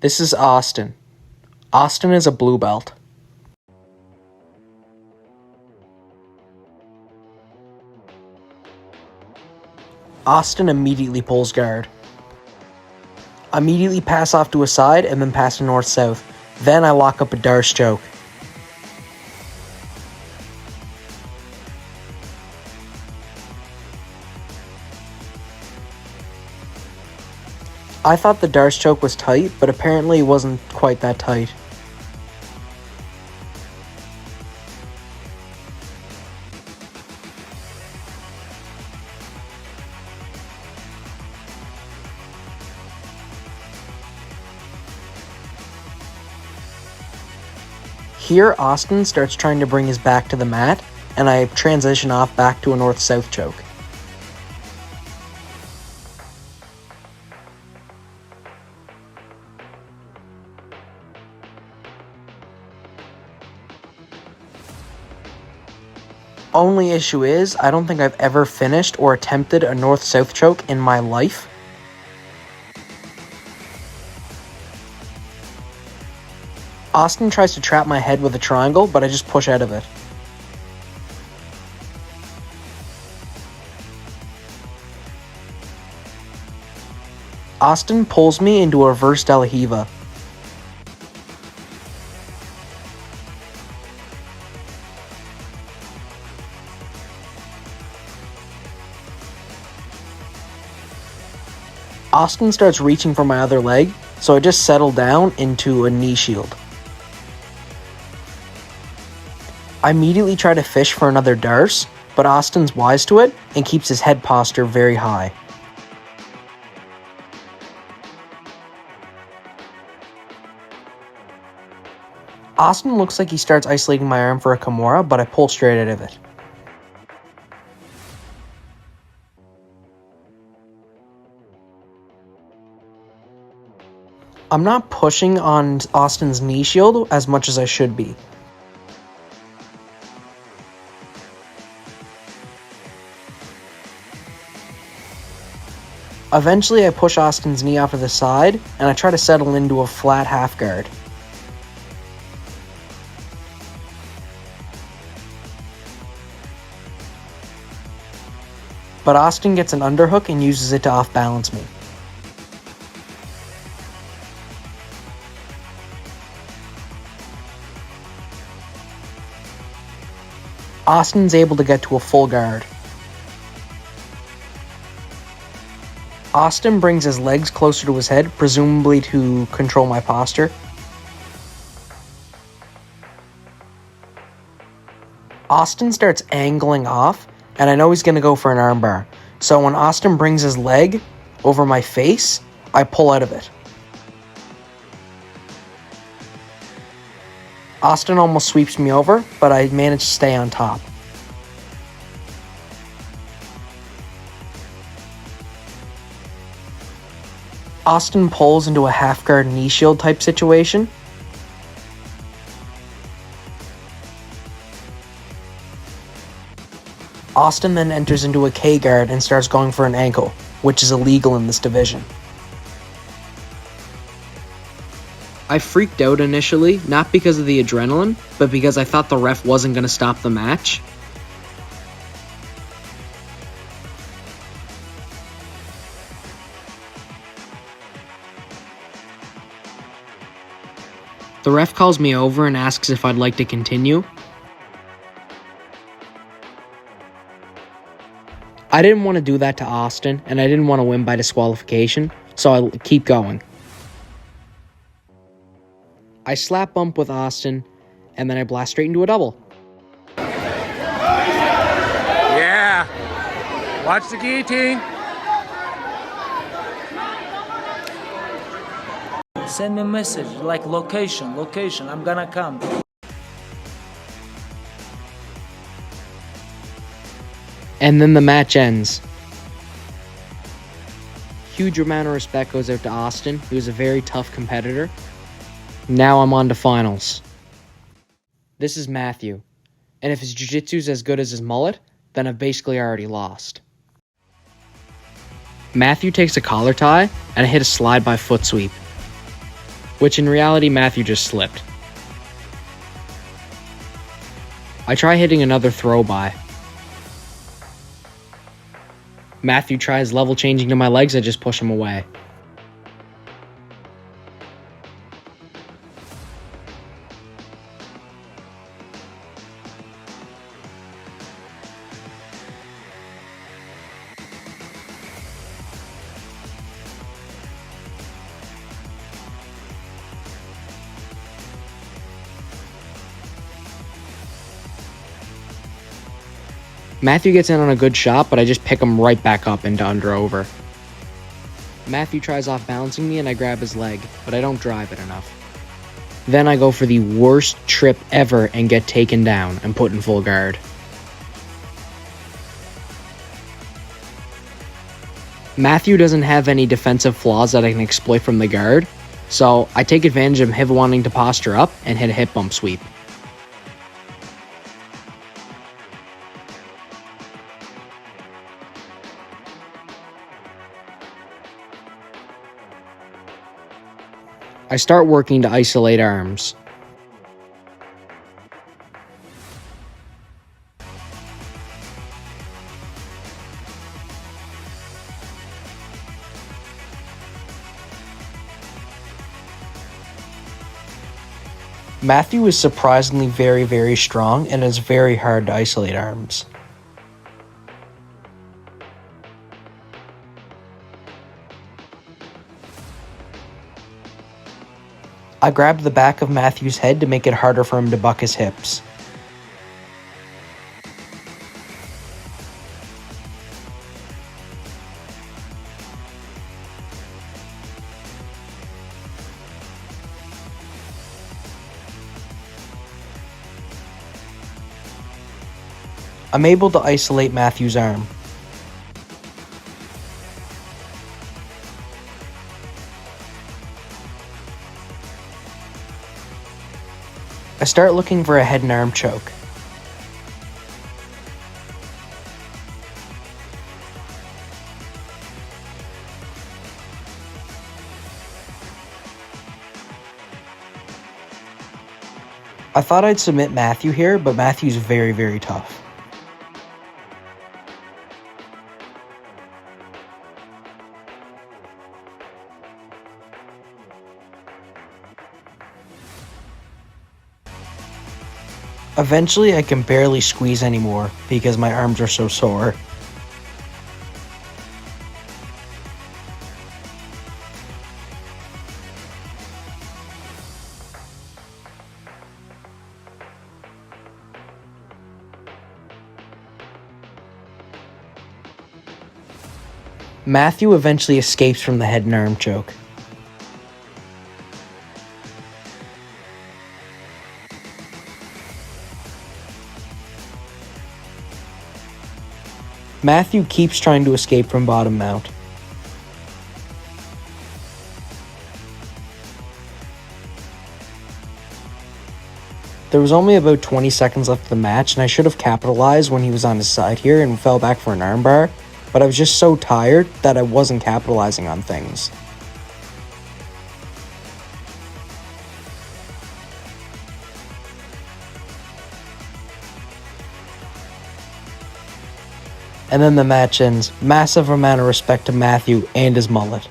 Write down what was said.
This is Austin. Austin is a blue belt. Austin immediately pulls guard. Immediately pass off to a side and then pass to north-south. Then I lock up a Darce choke. I thought the Darce choke was tight, but apparently it wasn't quite that tight. Here, Austin starts trying to bring his back to the mat, and I transition off back to a north-south choke. Only issue is, I don't think I've ever finished or attempted a north-south choke in my life. Austin tries to trap my head with a triangle, but I just push out of it. Austin pulls me into a reverse De La Riva. Austin starts reaching for my other leg, so I just settle down into a knee shield. I immediately try to fish for another Darce, but Austin's wise to it and keeps his head posture very high. Austin looks like he starts isolating my arm for a Kimura, but I pull straight out of it. I'm not pushing on Austin's knee shield as much as I should be. Eventually I push Austin's knee off to the side, and I try to settle into a flat half guard. But Austin gets an underhook and uses it to off-balance me. Austin's able to get to a full guard. Austin brings his legs closer to his head, presumably to control my posture. Austin starts angling off, and I know he's going to go for an armbar. So when Austin brings his leg over my face, I pull out of it. Austin almost sweeps me over, but I manage to stay on top. Austin pulls into a half guard knee shield type situation. Austin then enters into a K guard and starts going for an ankle, which is illegal in this division. I freaked out initially, not because of the adrenaline, but because I thought the ref wasn't going to stop the match. The ref calls me over and asks if I'd like to continue. I didn't want to do that to Austin, and I didn't want to win by disqualification, so I keep going. I slap bump with Austin, and then I blast straight into a double. Yeah! Watch the guillotine! Send me a message, like location, I'm gonna come. And then the match ends. Huge amount of respect goes out to Austin, who is a very tough competitor. Now I'm on to finals. This is Matthew, and if his jiu-jitsu's as good as his mullet, then I've basically already lost. Matthew takes a collar tie, and I hit a slide by foot sweep. which in reality Matthew just slipped. I try hitting another throw by. Matthew tries level changing to my legs, I just push him away. Matthew gets in on a good shot, but I just pick him right back up into under over. Matthew tries off balancing me and I grab his leg, but I don't drive it enough. Then I go for the worst trip ever and get taken down and put in full guard. Matthew doesn't have any defensive flaws that I can exploit from the guard, so I take advantage of him wanting to posture up and hit a hip bump sweep. I start working to isolate arms. Matthew is surprisingly very strong and it's very hard to isolate arms. I grabbed the back of Matthew's head to make it harder for him to buck his hips. I'm able to isolate Matthew's arm. I start looking for a head and arm choke. I thought I'd submit Matthew here, but Matthew's very tough. Eventually, I can barely squeeze anymore because my arms are so sore. Matthew eventually escapes from the head and arm choke. Matthew keeps trying to escape from bottom mount. There was only about 20 seconds left of the match and I should have capitalized when he was on his side here and fell back for an armbar, but I was just so tired that I wasn't capitalizing on things. And then the match ends. Massive amount of respect to Matthew and his mullet.